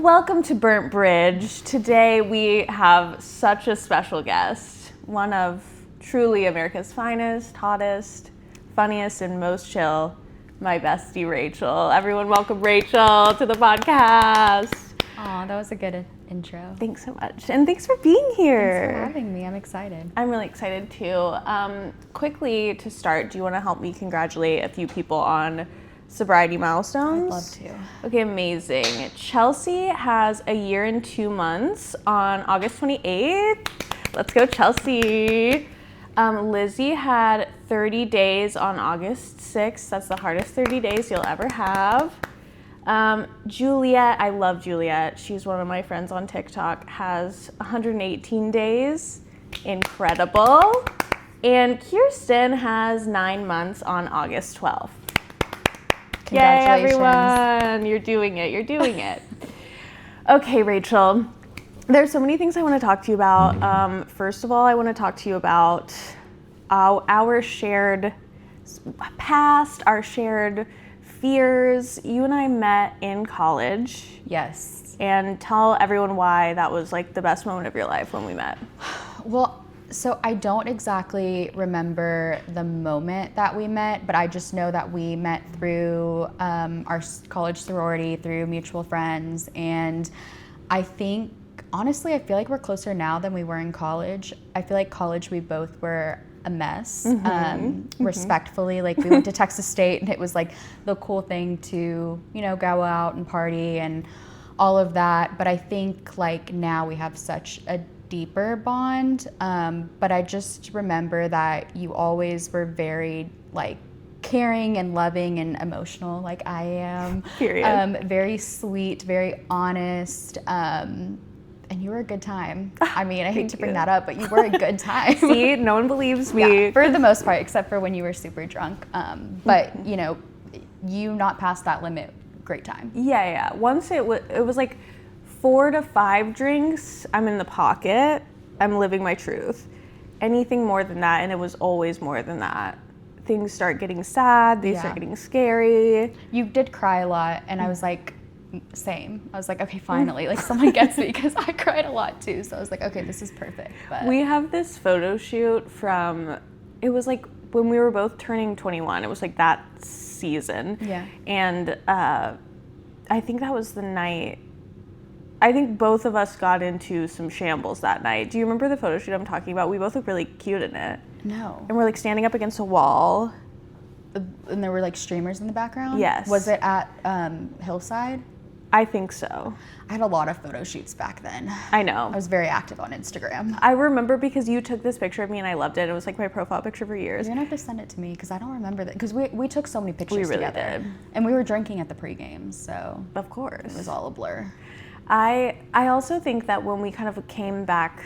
welcome to Burnt Bridge. Today we have such a special guest, one of truly America's finest, hottest, funniest, and most chill, my bestie, Rachael. Everyone welcome Rachael to the podcast. Aw, that was a good intro. Thanks so much, and thanks for being here. Thanks for having me, I'm excited. I'm really excited too. Quickly to start, do you want to help me congratulate a few people on sobriety milestones? I'd love to. Okay, amazing. Chelsea has a year and 2 months on August 28th. Let's go, Chelsea. Lizzie had 30 days on August 6th. That's the hardest 30 days you'll ever have. Juliet, I love Juliet. She's one of my friends on TikTok, has 118 days. Incredible. And Kirsten has 9 months on August 12th. Yay, everyone. You're doing it. Okay, Rachael, there's so many things I want to talk to you about. First of all, I want to talk to you about our shared past, our shared fears. You and I met in college. Yes. And tell everyone why that was like the best moment of your life when we met. Well, so I don't exactly remember the moment that we met, but I just know that we met through our college sorority, through mutual friends. And I think, honestly, I feel like we're closer now than we were in college. I feel like college, we both were a mess, respectfully. Like, we went to Texas State, and it was like the cool thing to, you know, go out and party and all of that. But I think like now we have such a deeper bond, but I just remember that you always were very like caring and loving and emotional, like I am. Period. Very sweet, very honest, and you were a good time. I mean, I hate to bring that up, but you were a good time. See, no one believes me. Yeah, for the most part, except for when you were super drunk. But you know, you not past that limit, great time. Yeah. Once it was like 4 to 5 drinks, I'm in the pocket, I'm living my truth. Anything more than that, and it was always more than that, things start getting sad, they start getting scary. You did cry a lot, and I was like, same. I was like, okay, finally, like someone gets me, because I cried a lot too. So I was like, okay, this is perfect. But we have this photo shoot from, it was like when we were both turning 21, it was like that season. Yeah. And I think that was the night, I think both of us got into some shambles that night. Do you remember the photo shoot I'm talking about? We both look really cute in it. No. And we're like standing up against a wall. And there were like streamers in the background? Yes. Was it at Hillside? I think so. I had a lot of photo shoots back then. I know. I was very active on Instagram. I remember because you took this picture of me and I loved it. It was like my profile picture for years. You're gonna have to send it to me because I don't remember that. Because we took so many pictures we really together. did. And we were drinking at the pre-games, so of course. It was all a blur. I also think that when we kind of came back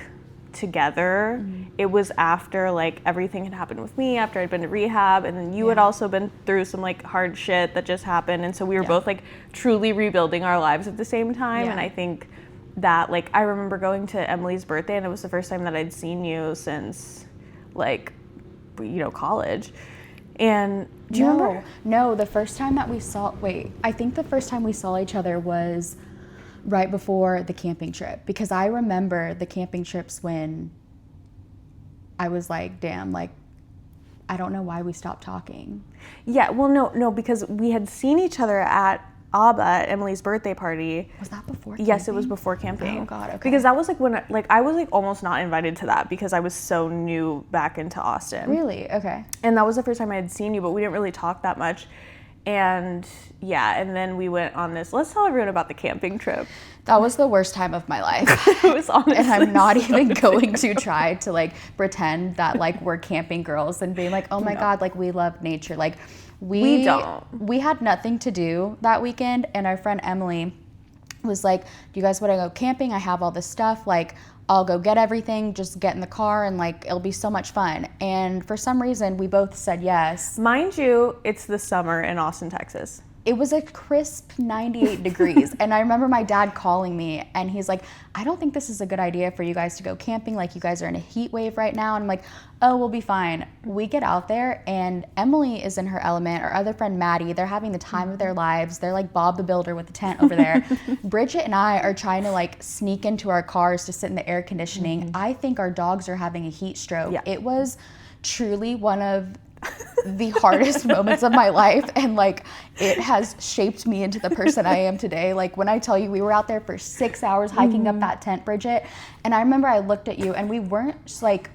together, it was after like everything had happened with me, after I'd been to rehab, and then you had also been through some like hard shit that just happened, and so we were both like truly rebuilding our lives at the same time. And I think that like I remember going to Emily's birthday, and it was the first time that I'd seen you since like, you know, college. And do you remember? No, the first time that we saw, I think the first time we saw each other was right before the camping trip, because I remember the camping trips when I was like, damn, like, I don't know why we stopped talking. Yeah, well, no, because we had seen each other at ABBA at Emily's birthday party. Was that before camping? Yes, it was before camping. Oh, God, okay. Because that was like when, like, I was like almost not invited to that because I was so new back into Austin. Really? Okay. And that was the first time I had seen you, but we didn't really talk that much. And yeah, and then we went on this, let's tell everyone about the camping trip. That was the worst time of my life. It was honestly, and I'm not even going to try to like pretend that like we're camping girls and being like, oh my God, like we love nature. Like we don't. We had nothing to do that weekend, and our friend Emily was like, do you guys want to go camping? I have all this stuff, like I'll go get everything, just get in the car, and like it'll be so much fun. And for some reason we both said yes. Mind you, it's the summer in Austin, Texas. It was a crisp 98 degrees. And I remember my dad calling me and he's like, I don't think this is a good idea for you guys to go camping. Like, you guys are in a heat wave right now. And I'm like, oh, we'll be fine. We get out there and Emily is in her element. Our other friend, Maddie, they're having the time of their lives. They're like Bob the Builder with the tent over there. Bridget and I are trying to like sneak into our cars to sit in the air conditioning. I think our dogs are having a heat stroke. Yeah. It was truly one of the hardest moments of my life, and like it has shaped me into the person I am today. Like, when I tell you, we were out there for 6 hours hiking up that tent, Bridget, and I remember I looked at you and we weren't like,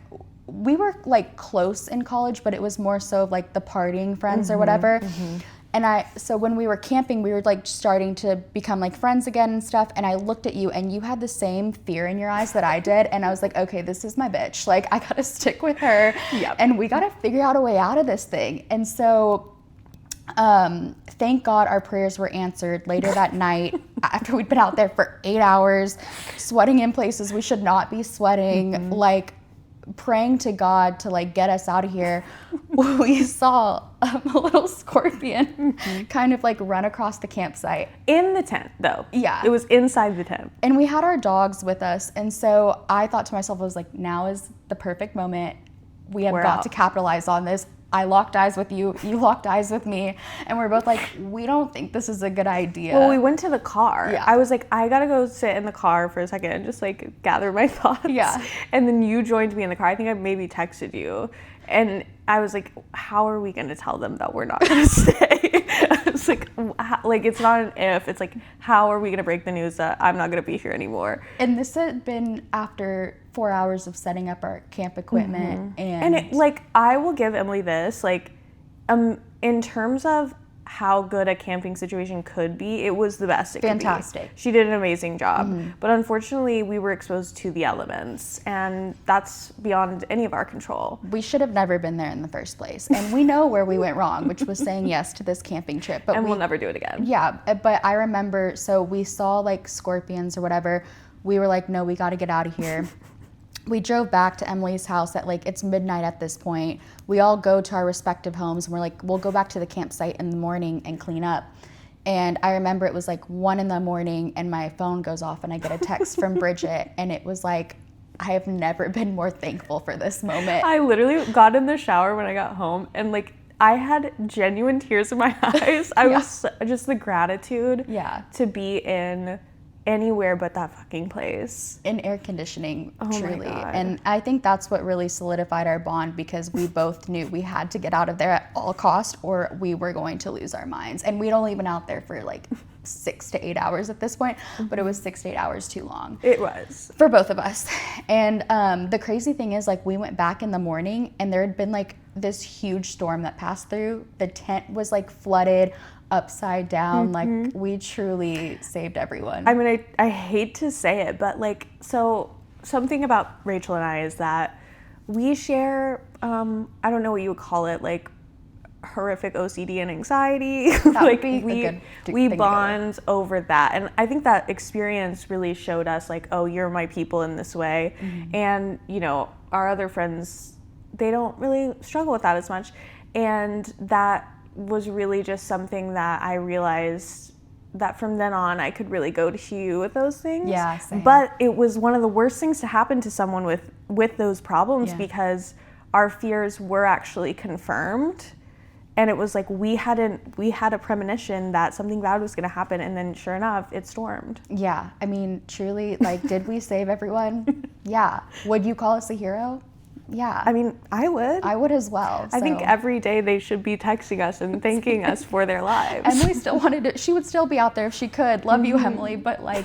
we were like close in college, but it was more so like the partying friends or whatever. And so when we were camping, we were like starting to become like friends again and stuff. And I looked at you and you had the same fear in your eyes that I did. And I was like, okay, this is my bitch. Like, I gotta stick with her. Yep. And we gotta figure out a way out of this thing. And so thank God our prayers were answered later that night after we'd been out there for 8 hours, sweating in places we should not be sweating, like praying to God to like get us out of here. We saw a little scorpion kind of like run across the campsite. In the tent, though. Yeah. It was inside the tent. And we had our dogs with us. And so I thought to myself, I was like, now is the perfect moment. We have We're got out. to capitalize on this. I locked eyes with you, you locked eyes with me, and we're both like, we don't think this is a good idea. Well, we went to the car. Yeah. I was like, I gotta go sit in the car for a second and just like gather my thoughts. Yeah. And then you joined me in the car. I think I maybe texted you. And I was like, how are we gonna tell them that we're not gonna stay? I was like, it's not an if, it's like, how are we gonna break the news that I'm not gonna be here anymore? And this had been after 4 hours of setting up our camp equipment. And it, like, I will give Emily this, like, in terms of how good a camping situation could be, it was the best it could be. Fantastic. She did an amazing job. But unfortunately, we were exposed to the elements, and that's beyond any of our control. We should have never been there in the first place. And we know where we went wrong, which was saying yes to this camping trip. But And we'll never do it again. Yeah, but I remember, so we saw like scorpions or whatever. We were like, no, we got to get out of here. We drove back to Emily's house at like, it's midnight at this point. We all go to our respective homes and we're like, we'll go back to the campsite in the morning and clean up. And I remember it was like 1 a.m. and my phone goes off and I get a text from Bridget, and it was like, I have never been more thankful for this moment. I literally got in the shower when I got home, and like, I had genuine tears in my eyes. I was just the gratitude to be in anywhere but that fucking place. In air conditioning, Oh my truly. God. And I think that's what really solidified our bond, because we both knew we had to get out of there at all cost or we were going to lose our minds. And we'd only been out there for like 6 to 8 hours at this point, but it was 6 to 8 hours too long. It was. For both of us. And the crazy thing is, like, we went back in the morning and there had been like this huge storm that passed through. The tent was like flooded upside down. Like, we truly saved everyone. I mean, I hate to say it, but like, so something about Rachel and I is that we share, I don't know what you would call it, like horrific OCD and anxiety. Like, we bond over that. And I think that experience really showed us like, oh, you're my people in this way. And, you know, our other friends, they don't really struggle with that as much. And that was really just something that I realized that from then on I could really go to you with those things. Yeah, same. But it was one of the worst things to happen to someone with those problems, because our fears were actually confirmed. And it was like we had a premonition that something bad was going to happen, and then sure enough, it stormed. Yeah, I mean, truly, like, did we save everyone? Yeah. Would you call us a hero? Yeah. I mean, I would. I would as well. I think every day they should be texting us and thanking us for their lives. Emily still wanted to, she would still be out there if she could. Love you, Emily. But like,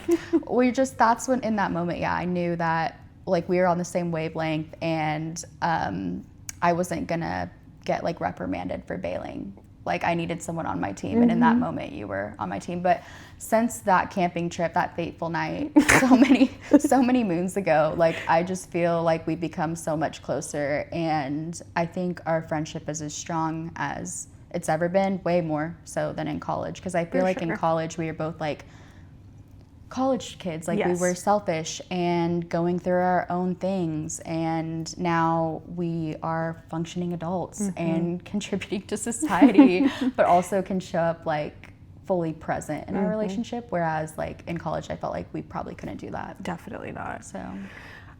that's when in that moment, I knew that like we were on the same wavelength, and I wasn't gonna get like reprimanded for bailing. Like, I needed someone on my team, and in that moment you were on my team. But since that camping trip, that fateful night, so many moons ago, like, I just feel like we've become so much closer, and I think our friendship is as strong as it's ever been, way more so than in college, because I feel like in college we were both like college kids, like we were selfish and going through our own things, and now we are functioning adults and contributing to society, but also can show up like fully present in our relationship, whereas like in college I felt like we probably couldn't do that. Definitely not. So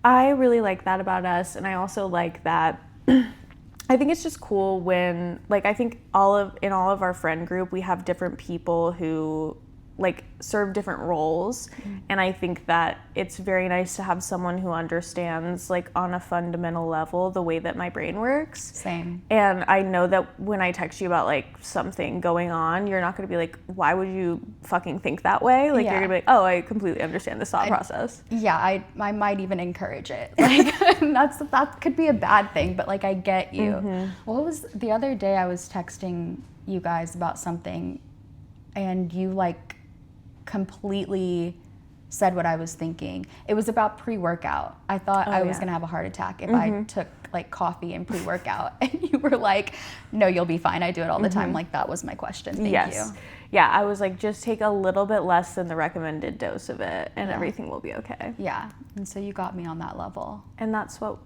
I really like that about us, and I also like that I think it's just cool when, like, I think in all of our friend group we have different people who like serve different roles, and I think that it's very nice to have someone who understands like on a fundamental level the way that my brain works. Same. And I know that when I text you about like something going on, you're not going to be like, why would you fucking think that way? Like, you're going to be like, oh, I completely understand this thought process. Yeah, I might even encourage it. Like that could be a bad thing, but like I get you. What was the other day I was texting you guys about something, and you like completely said what I was thinking. It was about pre-workout. I thought I was gonna have a heart attack if I took like coffee and pre-workout, and you were like, no, you'll be fine. I do it all the time. Like, that was my question. Thank you. Yeah, I was like, just take a little bit less than the recommended dose of it, and everything will be okay. Yeah, and so you got me on that level. And that's what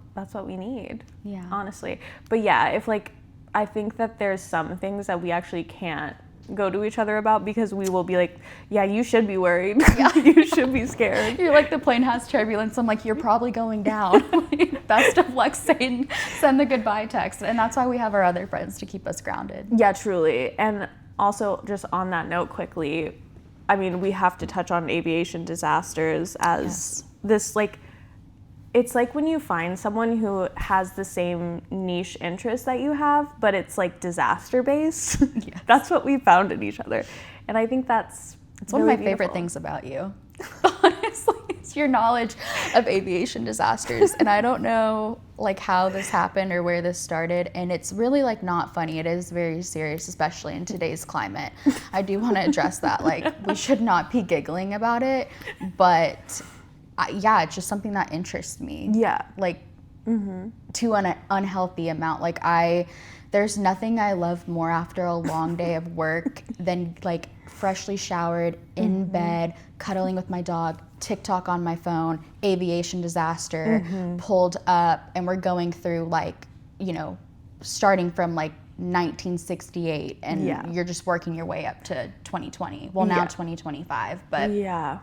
we need. Yeah. Honestly. But yeah, if like, I think that there's some things that we actually can't go to each other about, because we will be like, yeah, you should be worried. Yeah. You should be scared. You're like, the plane has turbulence. I'm like, you're probably going down. Best of luck, send the goodbye text. And that's why we have our other friends, to keep us grounded. Yeah, truly. And also, just on that note quickly, I mean, we have to touch on aviation disasters as this, like, it's like when you find someone who has the same niche interest that you have, but it's like disaster based. Yes. That's what we found in each other. And I think it's one of my favorite things about you. Honestly, it's your knowledge of aviation disasters. And I don't know like how this happened or where this started. And it's really like not funny. It is very serious, especially in today's climate. I do want to address that. Like, we should not be giggling about it, but it's just something that interests me. Yeah. Like, to an unhealthy amount. Like, there's nothing I love more after a long day of work than like freshly showered, in bed, cuddling with my dog, TikTok on my phone, aviation disaster, pulled up, and we're going through like, you know, starting from like 1968, and you're just working your way up to 2020. Well, now 2025, but yeah.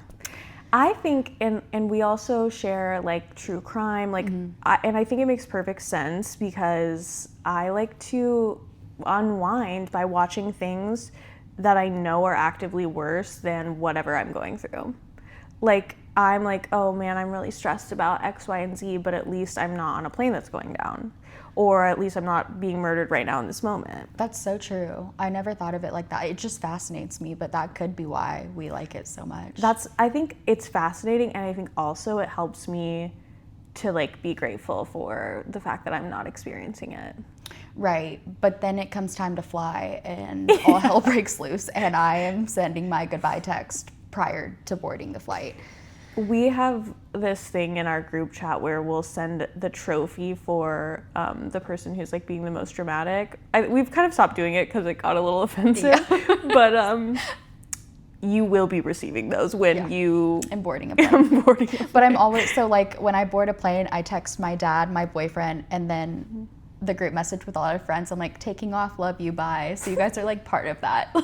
I think, and we also share like true crime, like, and I think it makes perfect sense, because I like to unwind by watching things that I know are actively worse than whatever I'm going through. Like, I'm like, oh man, I'm really stressed about X, Y, and Z, but at least I'm not on a plane that's going down. Or at least I'm not being murdered right now in this moment. That's so true. I never thought of it like that. It just fascinates me, but that could be why we like it so much. I think it's fascinating, and I think also it helps me to like be grateful for the fact that I'm not experiencing it. Right, but then it comes time to fly, and all hell breaks loose, and I am sending my goodbye text prior to boarding the flight. We have this thing in our group chat where we'll send the trophy for the person who's like being the most dramatic. We've kind of stopped doing it because it got a little offensive, but you will be receiving those when you am boarding a plane. But I'm always, so like when I board a plane, I text my dad, my boyfriend, and then the group message with all our friends. I'm like, taking off, love you, bye. So you guys are like part of that.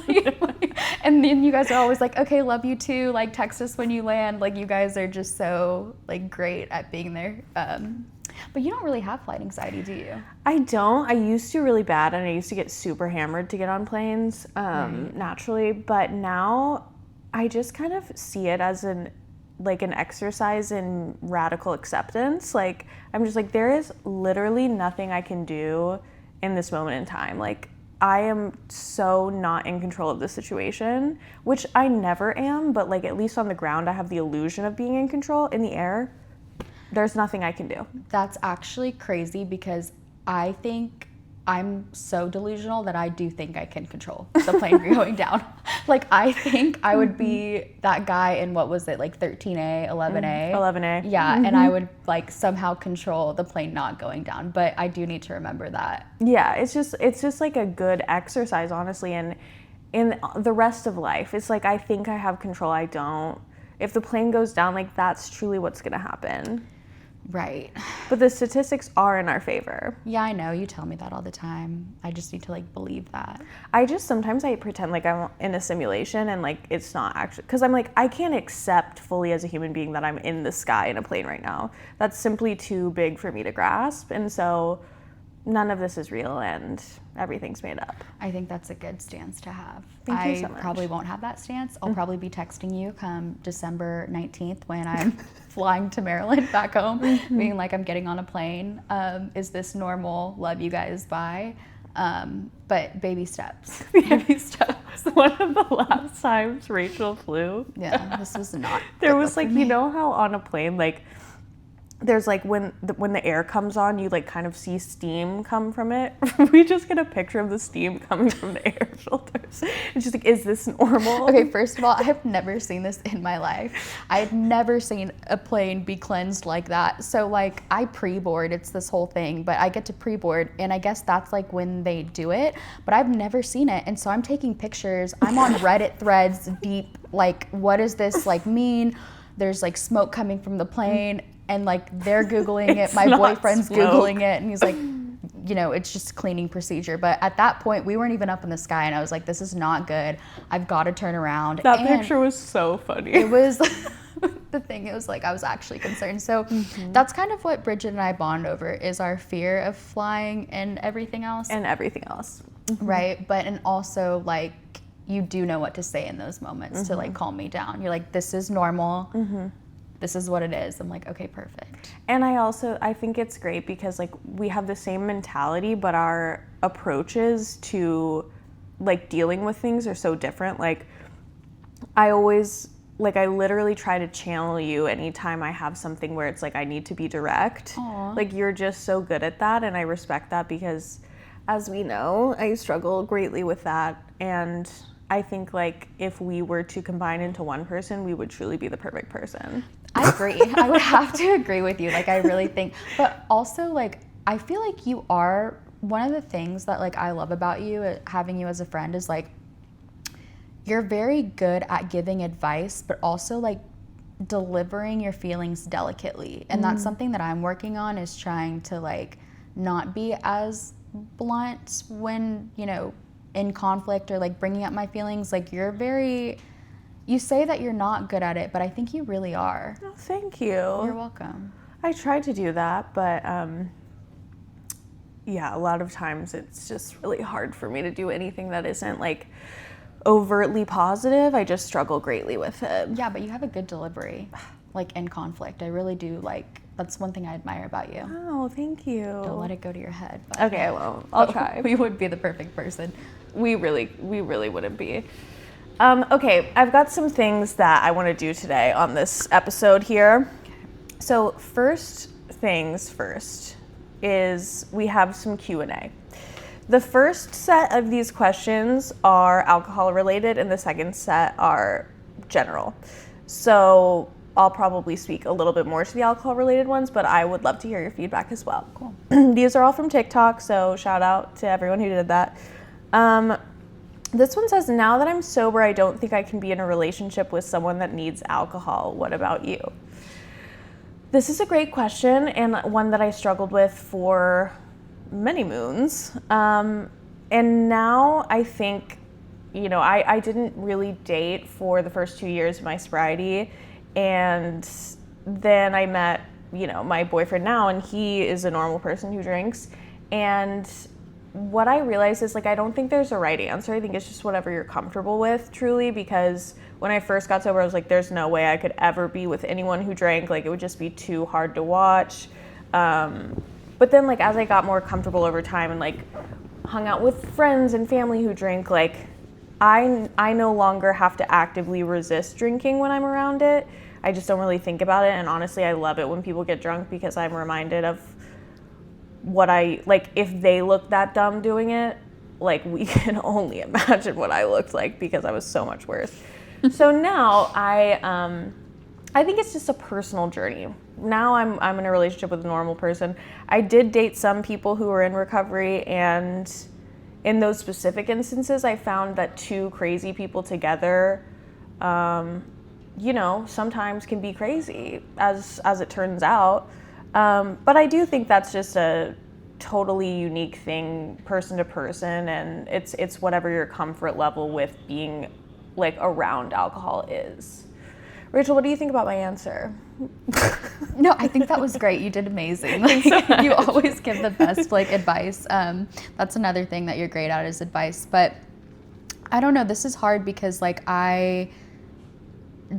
And then you guys are always like, okay, love you too. Like, text us when you land. Like, you guys are just so like great at being there. But you don't really have flight anxiety, do you? I don't. I used to really bad, and I used to get super hammered to get on planes naturally. But now I just kind of see it as an exercise in radical acceptance. Like, I'm just like, there is literally nothing I can do in this moment in time. Like, I am so not in control of the situation, which I never am, but like at least on the ground I have the illusion of being in control. In the air, there's nothing I can do. That's actually crazy, because I think I'm so delusional that I do think I can control the plane going down. Like, I think I would be that guy in, what was it, like 13A, 11A? 11A. Yeah, and I would like somehow control the plane not going down. But I do need to remember that. Yeah, it's just like a good exercise, honestly. And in the rest of life, it's like, I think I have control, I don't. If the plane goes down, like, that's truly what's gonna happen. Right. But the statistics are in our favor. Yeah, I know. You tell me that all the time. I just need to like believe that. Sometimes I pretend like I'm in a simulation and like it's not actually, because I'm like, I can't accept fully as a human being that I'm in the sky in a plane right now. That's simply too big for me to grasp. And so none of this is real and everything's made up. I think that's a good stance to have. Thank you so much. I probably won't have that stance. I'll probably be texting you come December 19th when I'm flying to Maryland back home, being like, I'm getting on a plane. Is this normal? Love you guys, bye. But baby steps. Baby steps. One of the last times Rachel flew. Yeah, this was not. There was like, you know how on a plane, like, there's like when the air comes on, you like kind of see steam come from it. We just get a picture of the steam coming from the air filters. And she's like, is this normal? Okay, first of all, I have never seen this in my life. I've never seen a plane be cleansed like that. So like I pre-board, it's this whole thing, but I get to pre-board and I guess that's like when they do it, but I've never seen it. And so I'm taking pictures. I'm on Reddit threads deep, like what does this like mean? There's like smoke coming from the plane. And like they're Googling it, my boyfriend's smoke. Googling it, and he's like, you know, it's just cleaning procedure. But at that point, we weren't even up in the sky, and I was like, this is not good. I've got to turn around. That picture was so funny. It was, the thing, it was like, I was actually concerned. So that's kind of what Bridget and I bond over, is our fear of flying and everything else. And everything else. Right, but and also like, you do know what to say in those moments to like calm me down. You're like, this is normal. This is what it is. I'm like, okay, perfect. And I think it's great because like we have the same mentality, but our approaches to like dealing with things are so different. Like I literally try to channel you anytime I have something where it's like I need to be direct. Aww. Like you're just so good at that, and I respect that because as we know, I struggle greatly with that. And I think like if we were to combine into one person, we would truly be the perfect person. I agree. I would have to agree with you. Like I really think, but also like I feel like you are, one of the things that like I love about you, having you as a friend, is like you're very good at giving advice, but also like delivering your feelings delicately. And that's something that I'm working on, is trying to like not be as blunt when, you know, in conflict or like bringing up my feelings. Like you say that you're not good at it, but I think you really are. Oh, thank you. You're welcome. I try to do that, but yeah, a lot of times it's just really hard for me to do anything that isn't like overtly positive. I just struggle greatly with it. Yeah, but you have a good delivery, like in conflict. I really do, like, that's one thing I admire about you. Oh, thank you. Don't let it go to your head. But Okay, I won't. I'll try. We would be the perfect person. We really wouldn't be. Okay, I've got some things that I want to do today on this episode here. So first things first is we have some Q&A. The first set of these questions are alcohol related and the second set are general. So I'll probably speak a little bit more to the alcohol related ones, but I would love to hear your feedback as well. Cool. These are all from TikTok, so shout out to everyone who did that. This one says, now that I'm sober, I don't think I can be in a relationship with someone that needs alcohol. What about you? This is a great question, and one that I struggled with for many moons. And now I think, you know, I didn't really date for the first 2 years of my sobriety. And then I met, you know, my boyfriend now, and he is a normal person who drinks. And what I realized is, like, I don't think there's a right answer. I think it's just whatever you're comfortable with, truly, because when I first got sober, I was like, there's no way I could ever be with anyone who drank. Like, it would just be too hard to watch. But then, like, as I got more comfortable over time and, like, hung out with friends and family who drink, like, I no longer have to actively resist drinking when I'm around it. I just don't really think about it. And honestly, I love it when people get drunk because I'm reminded of what if they look that dumb doing it, like, we can only imagine what I looked like because I was so much worse. So now I think it's just a personal journey. Now I'm in a relationship with a normal person. I did date some people who were in recovery, and in those specific instances, I found that two crazy people together, you know, sometimes can be crazy, as it turns out. But I do think that's just a totally unique thing, person to person, and it's whatever your comfort level with being like around alcohol is. Rachel, what do you think about my answer? No, I think that was great. You did amazing. Like, you always give the best like advice. That's another thing that you're great at is advice. But I don't know, this is hard because like I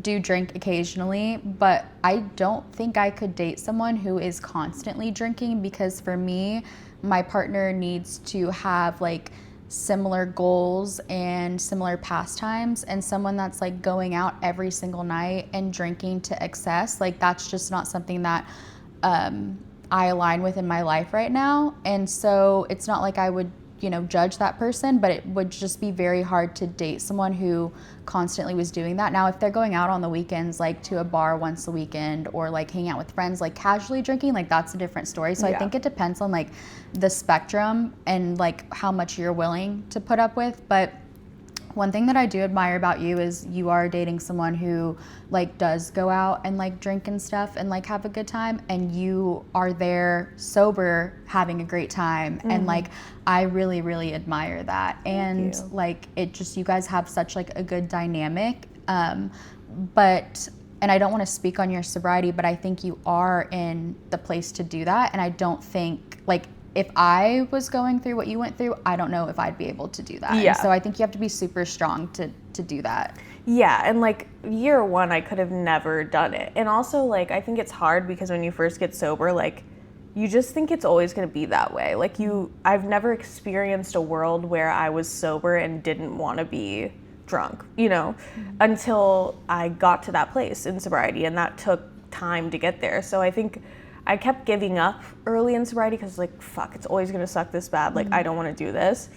do drink occasionally, but I don't think I could date someone who is constantly drinking, because for me, my partner needs to have like similar goals and similar pastimes, and someone that's like going out every single night and drinking to excess, like that's just not something that I align with in my life right now. And so it's not like I would, judge that person, but it would just be very hard to date someone who constantly was doing that. Now, if they're going out on the weekends, like to a bar once a weekend, or like hanging out with friends, like casually drinking, like that's a different story. So I think it depends on like the spectrum and like how much you're willing to put up with. But one thing that I do admire about you is you are dating someone who like does go out and like drink and stuff and like have a good time, and you are there sober having a great time. And like I really, really admire that. And like it just, you guys have such like a good dynamic. But and I don't want to speak on your sobriety, but I think you are in the place to do that. And I don't think like, if I was going through what you went through, I don't know if I'd be able to do that. Yeah. And so I think you have to be super strong to do that. Yeah, and like year one, I could have never done it. And also like, I think it's hard because when you first get sober, like you just think it's always going to be that way. Like I've never experienced a world where I was sober and didn't want to be drunk, until I got to that place in sobriety, and that took time to get there. So I think I kept giving up early in sobriety because like, fuck, it's always gonna suck this bad. Like, I don't wanna do this.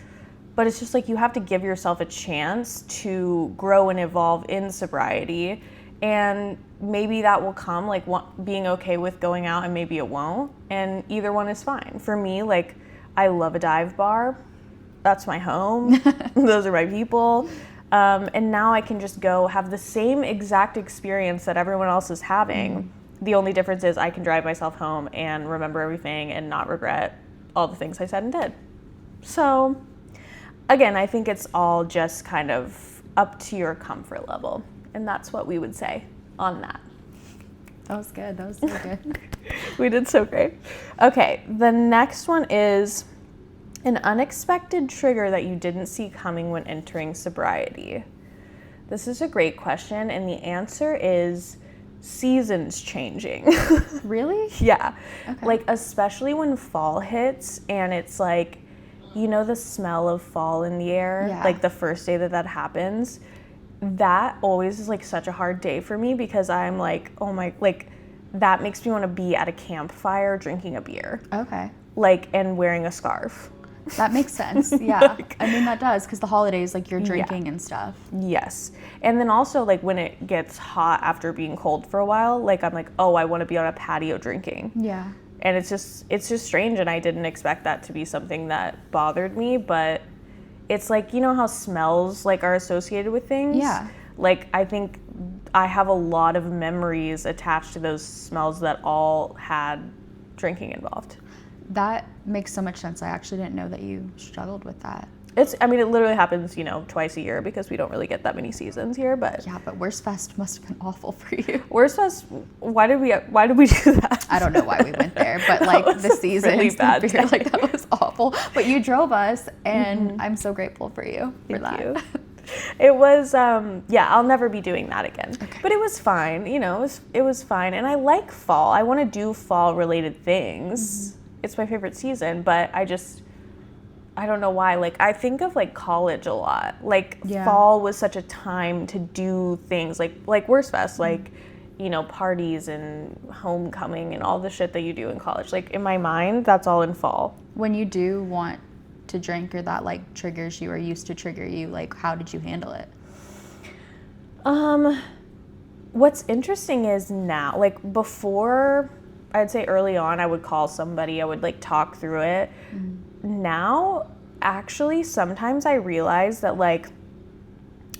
But it's just like, you have to give yourself a chance to grow and evolve in sobriety. And maybe that will come, like being okay with going out, and maybe it won't. And either one is fine. For me, like, I love a dive bar. That's my home. Those are my people. And now I can just go have the same exact experience that everyone else is having. The only difference is I can drive myself home and remember everything and not regret all the things I said and did. So, again, I think it's all just kind of up to your comfort level. And that's what we would say on that. That was good. That was so good. We did so great. Okay, the next one is an unexpected trigger that you didn't see coming when entering sobriety. This is a great question, and the answer is seasons changing. Really? Yeah. Okay. Like, especially when fall hits and it's like, the smell of fall in the air, like the first day that happens, that always is like such a hard day for me, because I'm like, oh my, like that makes me want to be at a campfire drinking a beer. Okay. Like, and wearing a scarf. That makes sense. Yeah. I mean, that does, because the holidays, like, you're drinking and stuff. Yes. And then also, like, when it gets hot after being cold for a while, like, I'm like, oh, I want to be on a patio drinking. Yeah. And it's just strange, and I didn't expect that to be something that bothered me, but it's like, how smells, like, are associated with things? Yeah. Like, I think I have a lot of memories attached to those smells that all had drinking involved. That makes so much sense. I actually didn't know that you struggled with that. It literally happens, twice a year, because we don't really get that many seasons here, but... Yeah, but Worst Fest must have been awful for you. Worst Fest, why did we do that? I don't know why we went there, but like the seasons, really bad beer, like that was awful. But you drove us, and I'm so grateful for you for Thank that. you. It was, I'll never be doing that again. Okay. But it was fine, it was fine. And I like fall. I want to do fall-related things. It's my favorite season, but I don't know why. Like, I think of like college a lot. Like, fall was such a time to do things like Worst Fest, like, parties and homecoming and all the shit that you do in college. Like, in my mind, that's all in fall. When you do want to drink, or that like triggers you or used to trigger you, like, how did you handle it? What's interesting is now, like, before, I'd say early on, I would call somebody, I would like talk through it. Now, actually, sometimes I realize that like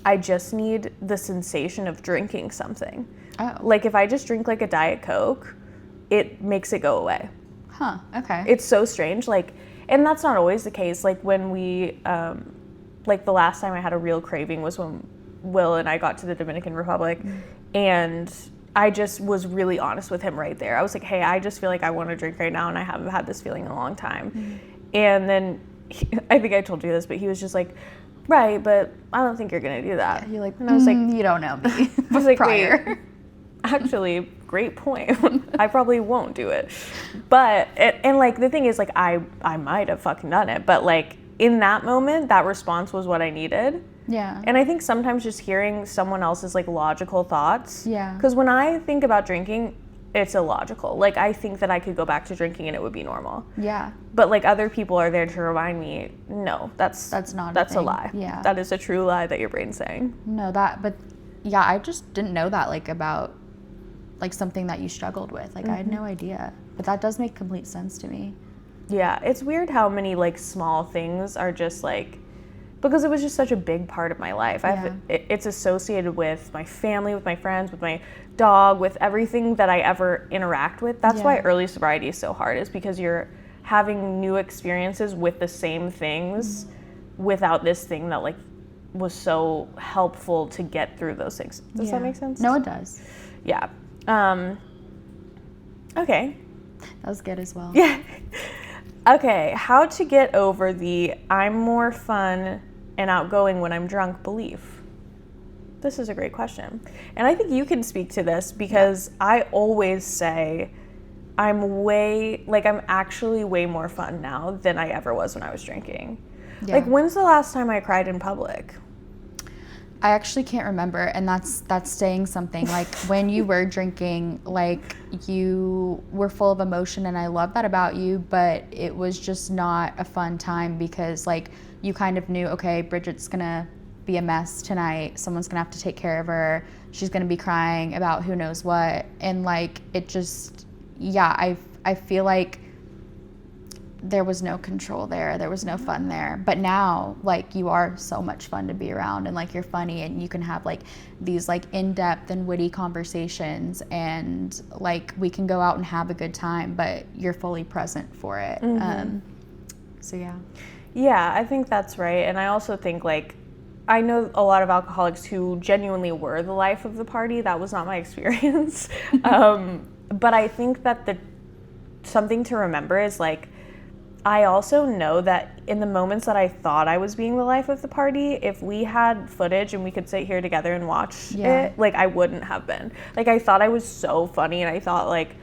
I just need the sensation of drinking something. Oh. Like, if I just drink like a Diet Coke, it makes it go away. Huh, okay. It's so strange. Like, and that's not always the case. Like when we, like the last time I had a real craving was when Will and I got to the Dominican Republic, and I just was really honest with him right there. I was like, hey, I just feel like I want to drink right now, and I haven't had this feeling in a long time. And then I think I told you this, but he was just like, right, but I don't think you're gonna do that. You're like, and I was like, you don't know me. I was like, prior. wait, actually, great point. I probably won't do it. But, and like, the thing is, like, I might have fucking done it, but like, in that moment, that response was what I needed. Yeah. And I think sometimes just hearing someone else's like logical thoughts. Yeah. Because when I think about drinking, it's illogical. Like, I think that I could go back to drinking and it would be normal. Yeah. But like, other people are there to remind me, no, that's not that's a a thing. lie. Yeah. That is a true lie that your brain's saying. No, but yeah, I just didn't know that, like, about like something that you struggled with. Like, I had no idea. But that does make complete sense to me. Yeah, it's weird how many like small things are just like, because it was just such a big part of my life. It's associated with my family, with my friends, with my dog, with everything that I ever interact with. That's why early sobriety is so hard, is because you're having new experiences with the same things without this thing that like was so helpful to get through those things. Does that make sense? No, it does. Yeah. Okay. That was good as well. Yeah. Okay, how to get over the I'm more fun and outgoing when I'm drunk belief? This is a great question. And I think you can speak to this because I always say I'm actually way more fun now than I ever was when I was drinking. Yeah. Like, when's the last time I cried in public? I actually can't remember, and that's saying something. Like, when you were drinking, like, you were full of emotion, and I love that about you, but it was just not a fun time because, like, you kind of knew, okay, Bridget's gonna be a mess tonight. Someone's gonna have to take care of her. She's gonna be crying about who knows what. And, like, it just, I feel like there was no control there. There was no fun there. But now, like, you are so much fun to be around, and like, you're funny, and you can have like these like in-depth and witty conversations, and like, we can go out and have a good time, but you're fully present for it. So yeah. Yeah, I think that's right. And I also think, like, I know a lot of alcoholics who genuinely were the life of the party. That was not my experience. But I think that something to remember is, like, I also know that in the moments that I thought I was being the life of the party, if we had footage and we could sit here together and watch it, like, I wouldn't have been. Like, I thought I was so funny, and I thought, like,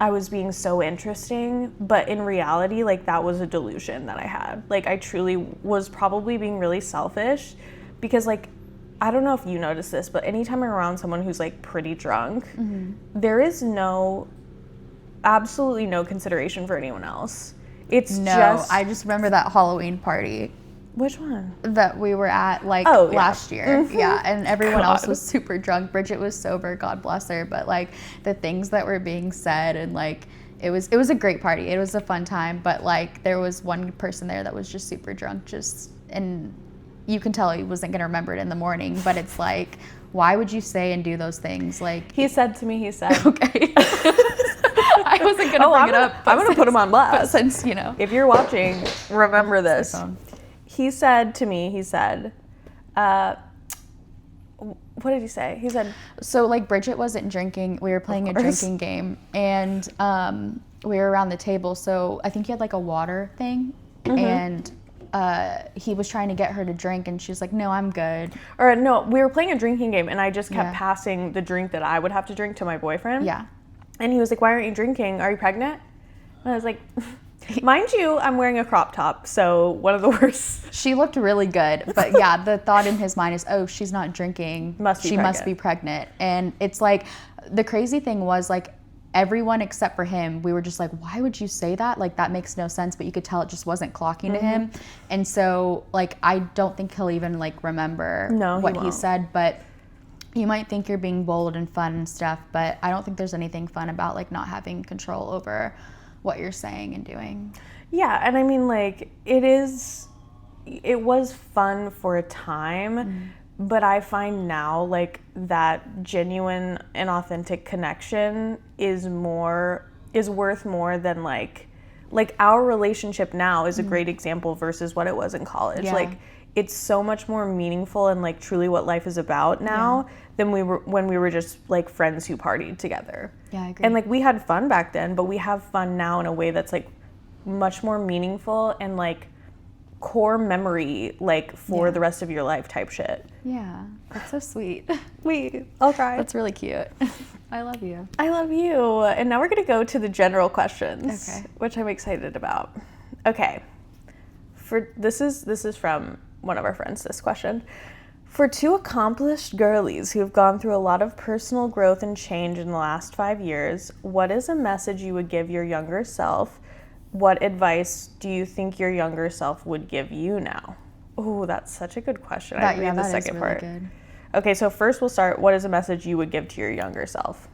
I was being so interesting, but in reality, like, that was a delusion that I had. Like, I truly was probably being really selfish because, like, I don't know if you notice this, but anytime I'm around someone who's like pretty drunk, there is absolutely no consideration for anyone else. It's I just remember that Halloween party. Which one? That we were at, like, last year. Yeah, and everyone else was super drunk. Bridget was sober, God bless her, but like, the things that were being said, and like, it was a great party. It was a fun time, but like, there was one person there that was just super drunk, and you can tell he wasn't gonna remember it in the morning, but it's like, why would you say and do those things? Like, he said to me, okay. I wasn't gonna bring it up. I'm gonna put him on blast. But since, you know, if you're watching, remember this. He said to me, what did he say? He said, so like, Bridget wasn't drinking. We were playing a drinking game, and we were around the table. So I think he had like a water thing, and he was trying to get her to drink, and she was like, no, I'm good. Or no, we were playing a drinking game, and I just kept passing the drink that I would have to drink to my boyfriend. Yeah. And he was like, why aren't you drinking? Are you pregnant? And I was like, mind you, I'm wearing a crop top, so one of the worst. She looked really good, but yeah, the thought in his mind is, oh, she's not drinking. She must be pregnant. And it's like, the crazy thing was, like, everyone except for him, we were just like, why would you say that? Like, that makes no sense, but you could tell it just wasn't clocking to him. And so, like, I don't think he'll even, like, remember what he said, but you might think you're being bold and fun and stuff, but I don't think there's anything fun about, like, not having control over what you're saying and doing. Yeah, and I mean, like, it was fun for a time, but I find now, like, that genuine and authentic connection is more is worth more than like our relationship now is a great example versus what it was in college. Yeah. Like it's so much more meaningful and like truly what life is about now than when we were just like friends who partied together. Yeah, I agree. And like we had fun back then, but we have fun now in a way that's like much more meaningful and like core memory like for the rest of your life type shit. Yeah, that's so sweet. I'll try. That's really cute. I love you. I love you. And now we're going to go to the general questions, Okay. which I'm excited about. Okay. This is from one of our friends, this question. For two accomplished girlies who have gone through a lot of personal growth and change in the last 5 years, what is a message you would give your younger self? What advice do you think your younger self would give you now? Oh, that's such a good question. I read the second is really part. good. Okay, so first we'll start. What is a message you would give to your younger self?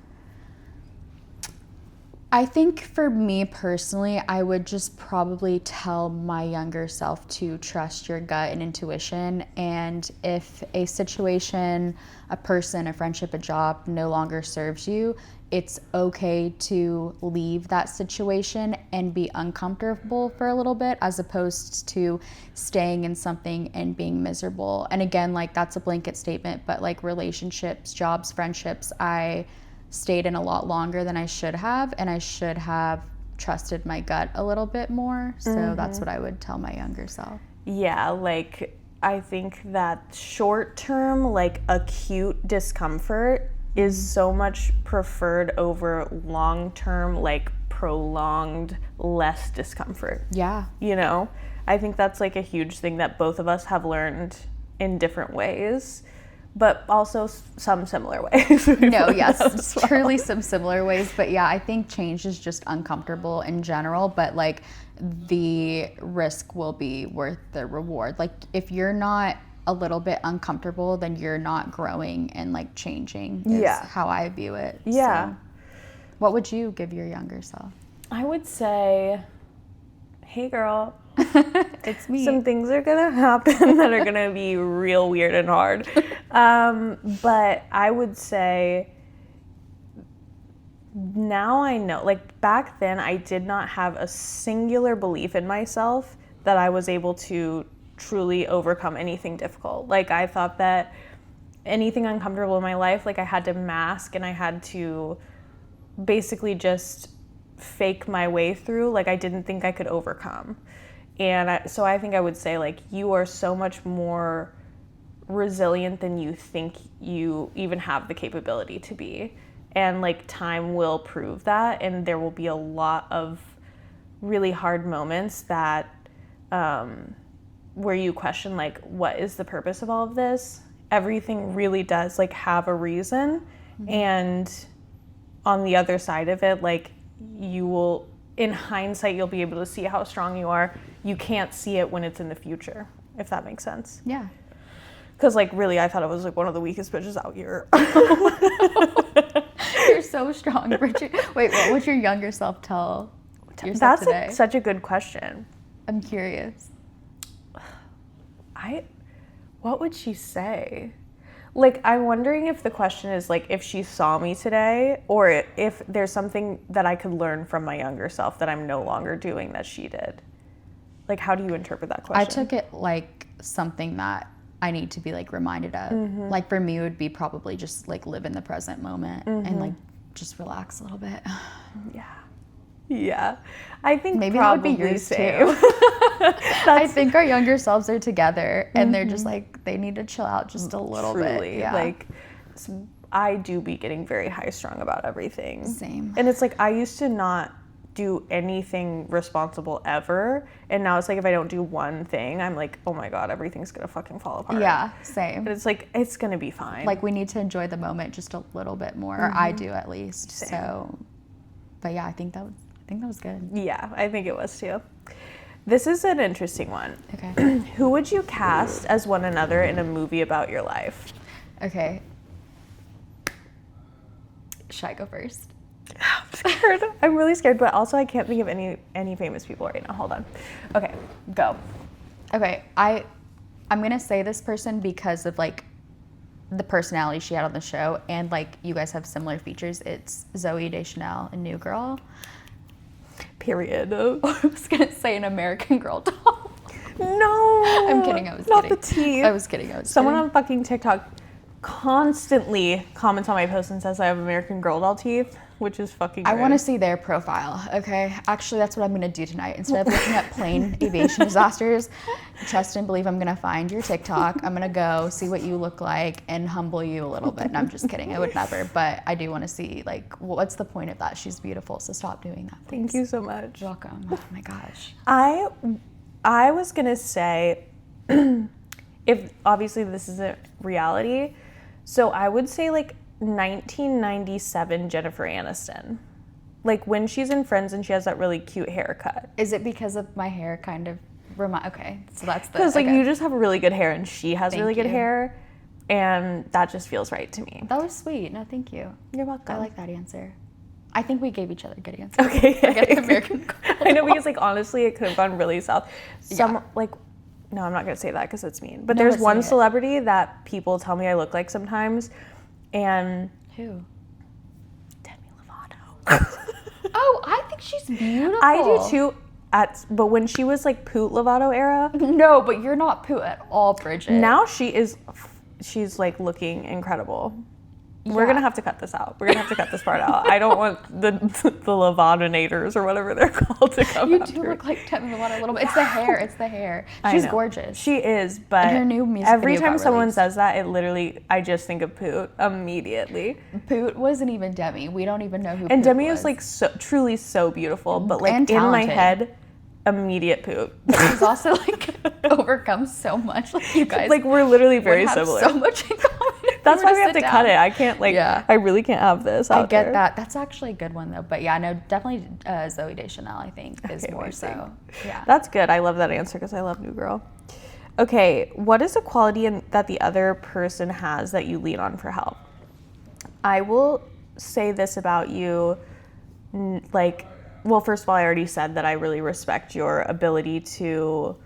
I think for me personally, I would just probably tell my younger self to trust your gut and intuition. And if a situation, a person, a friendship, a job no longer serves you, it's okay to leave that situation and be uncomfortable for a little bit as opposed to staying in something and being miserable. And again, like that's a blanket statement, but like relationships, jobs, friendships, I stayed in a lot longer than I should have, and I should have trusted my gut a little bit more. So that's what I would tell my younger self. Yeah, like I think that short term, like acute discomfort is so much preferred over long term, like prolonged, less discomfort. Yeah. You know, I think that's like a huge thing that both of us have learned in different ways, but also some similar ways. No, yes, truly some similar ways. But yeah, I think change is just uncomfortable in general, but like the risk will be worth the reward. Like if you're not a little bit uncomfortable, then you're not growing and like changing is how I view it. Yeah. So, what would you give your younger self? I would say, hey girl, It's me. some things are gonna happen that are gonna be real weird and hard. But I would say now I know, like back then I did not have a singular belief in myself that I was able to truly overcome anything difficult. Like I thought that anything uncomfortable in my life, like I had to mask and I had to basically just fake my way through. Like I didn't think I could overcome. And so I think I would say like you are so much more resilient than you think you even have the capability to be. And like time will prove that, and there will be a lot of really hard moments that where you question like what is the purpose of all of this. Everything really does like have a reason, and on the other side of it, like you will, in hindsight, you'll be able to see how strong you are. You can't see it when it's in the future, if that makes sense. Yeah. Because like really I thought I was like one of the weakest bitches out here. You're so strong, Bridget. Wait, what would your younger self tell yourself That's today? such a good question. I'm curious. What would she say? Like, I'm wondering if the question is like if she saw me today, or if there's something that I could learn from my younger self that I'm no longer doing that she did. Like, how do you interpret that question? I took it like something that I need to be like reminded of. Like for me, it would be probably just like live in the present moment and like just relax a little bit. Yeah. I think Maybe that would be probably yours same. too. I think our younger selves are together and they're just like, they need to chill out just a little bit. Yeah. Like, I do be getting very high strung about everything. Same. And it's like, I used to not do anything responsible ever. And now it's like, if I don't do one thing, I'm like, oh my God, everything's gonna fucking fall apart. Yeah, same. But it's like, it's gonna be fine. Like we need to enjoy the moment just a little bit more, or I do at least. Same. So, but yeah, I think that was good. Yeah, I think it was too. This is an interesting one. Okay. Who would you cast as one another in a movie about your life? Okay. Should I go first? I'm scared. I'm really scared, but also I can't think of any famous people right now. Hold on. Okay, go. Okay, I'm gonna say this person because of like the personality she had on the show, and like you guys have similar features. It's Zooey Deschanel in New Girl. Period. I was gonna say an American Girl doll. No. I'm kidding. I was not kidding. the teeth. I was kidding. Someone on fucking TikTok constantly comments on my post and says I have American Girl doll teeth, which is fucking I rude. want to see their profile. Okay, actually, that's what I'm gonna do tonight. Instead of looking at plain aviation disasters, trust and believe I'm gonna find your TikTok. I'm gonna go see what you look like and humble you a little bit. And I'm just kidding. I would never, but I do want to see like what's the point of that? She's beautiful, so stop doing that. Please. Thank you so much. You're welcome. Oh my gosh. I was gonna say, if obviously this isn't reality, so I would say like 1997 Jennifer Aniston. Like when she's in Friends and she has that really cute haircut. Is it because of my hair kind of okay, so that's the... Because like okay. you just have really good hair and she has Thank really good you. hair, and that just feels right to me. That was sweet. No, thank you. You're welcome. I like that answer. I think we gave each other good answers. Okay. Forget the American Girl. I know, because like honestly it could have gone really south. No, I'm not gonna say that because it's mean. But No, there's let's one say it. celebrity that people tell me I look like sometimes, and Who? Demi Lovato. Oh, I think she's beautiful. I do too. But when she was like Poot Lovato era, No, but you're not Pooh at all, Bridget. now she's like looking incredible. We're Yeah. gonna have to cut this out. We're gonna have to cut this part out. I don't want the Lovatonators or whatever they're called to come You after do me. look like Demi Lovato a little bit. It's the hair. It's the hair. I She's know. gorgeous. She is, but And her new music every video time got someone released. says that, I just think of Poot immediately. Poot wasn't even Demi. We don't even know who. And Poot Demi was is like truly so beautiful, but like And in my talented. head, immediate Poot. But she's also like overcome so much. Like you guys, Like we're literally very would have similar. so much in common. if That's were why we have to sit cut down. it. I can't like. Yeah. I really can't have this. I out get there. that. That's actually a good one though. But yeah, no, definitely Zoe Deschanel. I think is Okay, more amazing. so. Yeah. That's good. I love that answer because I love New Girl. Okay, what is a quality that the other person has that you lean on for help? I will say this about you, like, well, first of all, I already said that I really respect your ability to,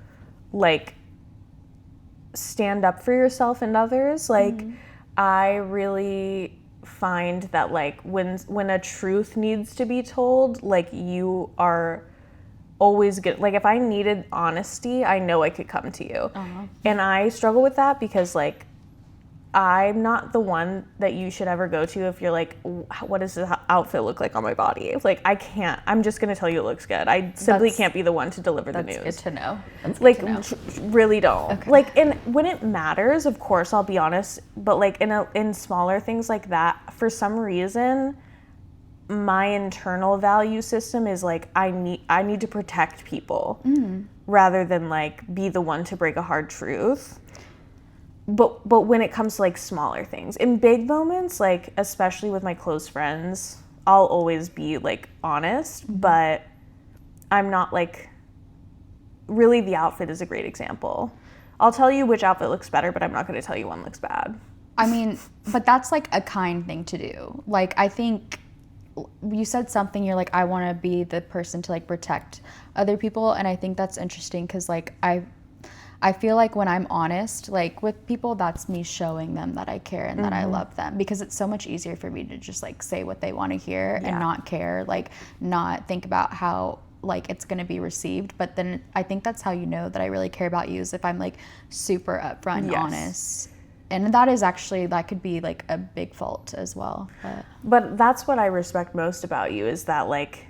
like, stand up for yourself and others. Like, I really find that, like, when a truth needs to be told, like, you are always good. Like, if I needed honesty, I know I could come to you. And I struggle with that because, like, I'm not the one that you should ever go to if you're like, what does this outfit look like on my body? Like, I can't. I'm just going to tell you it looks good. I simply can't be the one to deliver the news. That's good to know. That's Like, good to know. really don't. Okay. Like, and when it matters, of course, I'll be honest. But like in smaller things like that, for some reason, my internal value system is like I need to protect people rather than like be the one to break a hard truth. But when it comes to like smaller things, in big moments, like especially with my close friends, I'll always be like honest, but I'm not like, really the outfit is a great example. I'll tell you which outfit looks better, but I'm not going to tell you one looks bad. I mean, but that's like a kind thing to do. Like, I think you said something, you're like, I want to be the person to like protect other people. And I think that's interesting because like I feel like when I'm honest, like with people, that's me showing them that I care and that I love them, because it's so much easier for me to just like say what they want to hear and not care, like not think about how like it's going to be received. But then I think that's how you know that I really care about you, is if I'm like super upfront and honest. And that is actually, that could be like a big fault as well. But that's what I respect most about you, is that like,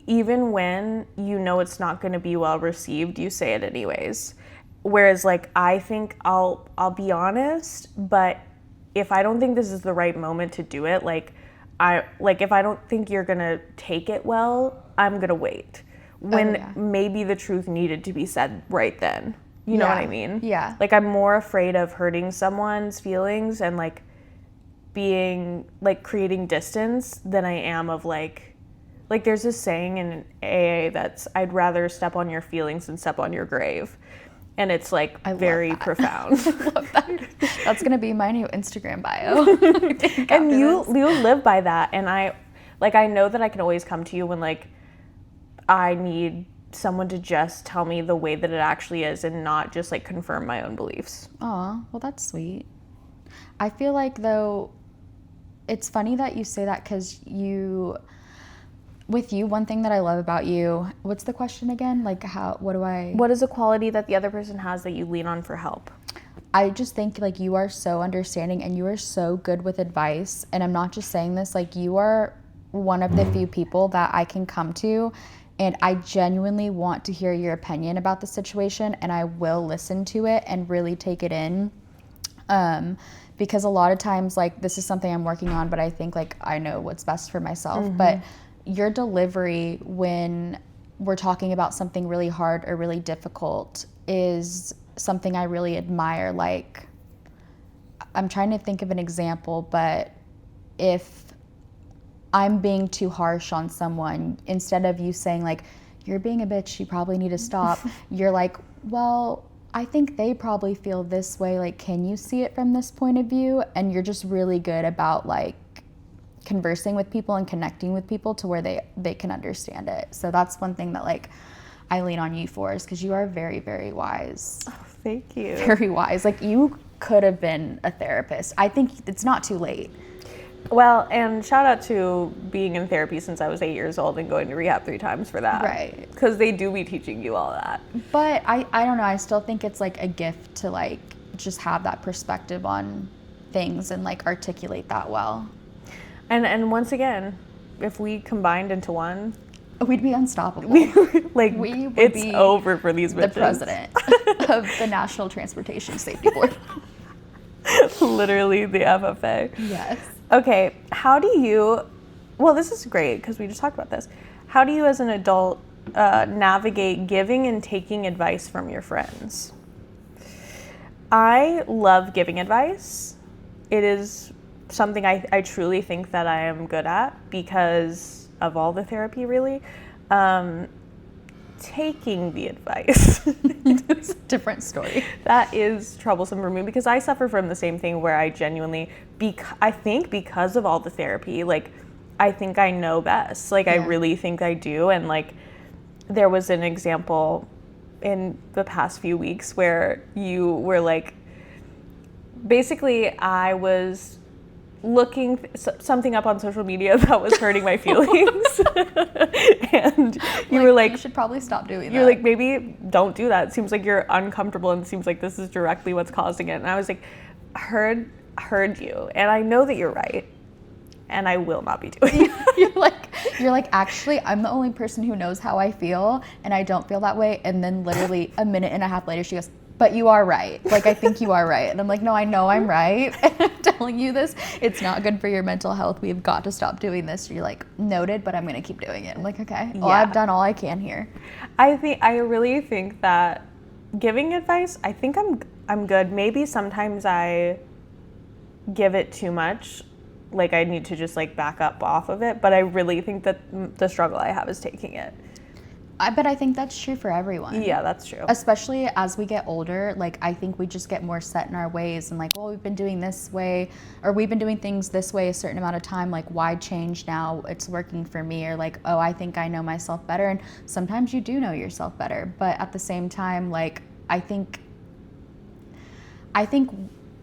even when you know it's not going to be well received, you say it anyways. Whereas like, I think I'll be honest, but if I don't think this is the right moment to do it, like if I don't think you're going to take it well, I'm going to wait. When maybe the truth needed to be said right then. You know what I mean? Yeah. Like, I'm more afraid of hurting someone's feelings and like being like creating distance than I am of like there's this saying in AA that's, I'd rather step on your feelings than step on your grave. And it's like very profound. I love that. That's going to be my new Instagram bio. And you live by that. And I know that I can always come to you when like I need someone to just tell me the way that it actually is and not just like confirm my own beliefs. Aw, well, that's sweet. I feel like though, it's funny that you say that, because with you, one thing that I love about you, what's the question again? Like what is a quality that the other person has that you lean on for help? I just think like you are so understanding and you are so good with advice. And I'm not just saying this, like you are one of the few people that I can come to and I genuinely want to hear your opinion about the situation and I will listen to it and really take it in. Because a lot of times like this is something I'm working on, but I think like I know what's best for myself. But your delivery when we're talking about something really hard or really difficult is something I really admire. Like, I'm trying to think of an example, but if I'm being too harsh on someone, instead of you saying like, you're being a bitch, you probably need to stop, you're like, well, I think they probably feel this way, like, can you see it from this point of view? And you're just really good about like conversing with people and connecting with people to where they can understand it. So that's one thing that like I lean on you for, is because you are very, very wise. Oh, thank you. Very wise. Like you could have been a therapist. I think it's not too late. Well, and shout out to being in therapy since I was 8 years old and going to rehab 3 times for that. Right. Because they do be teaching you all that. But I don't know, I still think it's like a gift to like just have that perspective on things and like articulate that well. And once again, if we combined into one, we'd be unstoppable. we would it's be over for these bitches. The president of the National Transportation Safety Board. Literally the FFA. Yes. Okay, well, this is great because we just talked about this. How do you as an adult navigate giving and taking advice from your friends? I love giving advice. It is something I truly think that I am good at because of all the therapy, really. Taking the advice. It's a different story. That is troublesome for me because I suffer from the same thing where I genuinely, I think because of all the therapy, like, I think I know best. Like, yeah. I really think I do. And, like, there was an example in the past few weeks where you were, like, basically I was looking something up on social media that was hurting my feelings. And you were like, you should probably stop doing that. You're like, maybe don't do that. It seems like you're uncomfortable and it seems like this is directly what's causing it. And I was like, heard you. And I know that you're right. And I will not be doing it. You're like, actually, I'm the only person who knows how I feel and I don't feel that way. And then literally a minute and a half later, she goes, but you are right. Like, I think you are right. And I'm like, no, I know I'm right. And I'm telling you this. It's not good for your mental health. We've got to stop doing this. You're like, noted, but I'm going to keep doing it. I'm like, okay. Well, yeah. I've done all I can here. I really think that giving advice, I think I'm good. Maybe sometimes I give it too much. Like, I need to just, like, back up off of it. But I really think that the struggle I have is taking it. But I think that's true for everyone. Yeah, that's true. Especially as we get older, like, I think we just get more set in our ways and like, well, we've been doing this way, or we've been doing things this way a certain amount of time, like, why change now? It's working for me. Or like, oh, I think I know myself better. And sometimes you do know yourself better. But at the same time, like, I think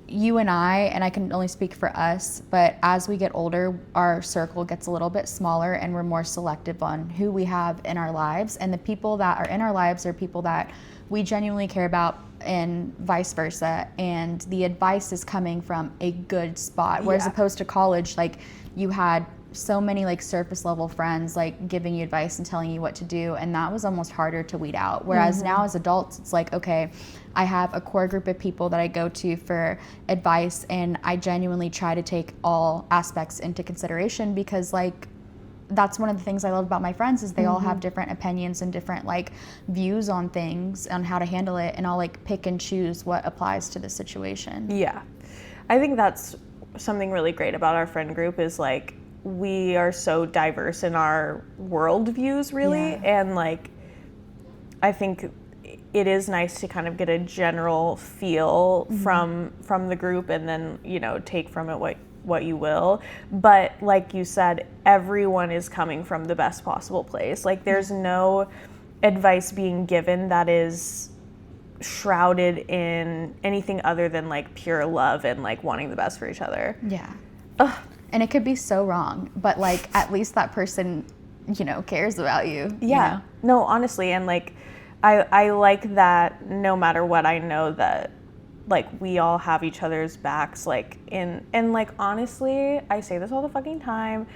you and I can only speak for us, but as we get older, our circle gets a little bit smaller and we're more selective on who we have in our lives. And the people that are in our lives are people that we genuinely care about and vice versa. And the advice is coming from a good spot. Whereas opposed to college, like, you had so many like surface level friends like giving you advice and telling you what to do, and that was almost harder to weed out. Whereas now as adults, it's like, okay, I have a core group of people that I go to for advice, and I genuinely try to take all aspects into consideration, because like, that's one of the things I love about my friends is they all have different opinions and different like views on things, on how to handle it, and I'll like pick and choose what applies to the situation. Yeah, I think that's something really great about our friend group is like, we are so diverse in our worldviews, really. Yeah. And like, I think it is nice to kind of get a general feel from the group, and then, you know, take from it what you will. But like you said, everyone is coming from the best possible place. Like, there's no advice being given that is shrouded in anything other than like pure love and like wanting the best for each other. Yeah. Ugh. And it could be so wrong, but like, at least that person cares about you. Yeah. No, honestly, and like I like that no matter what, I know that like we all have each other's backs, like and like honestly, I say this all the fucking time,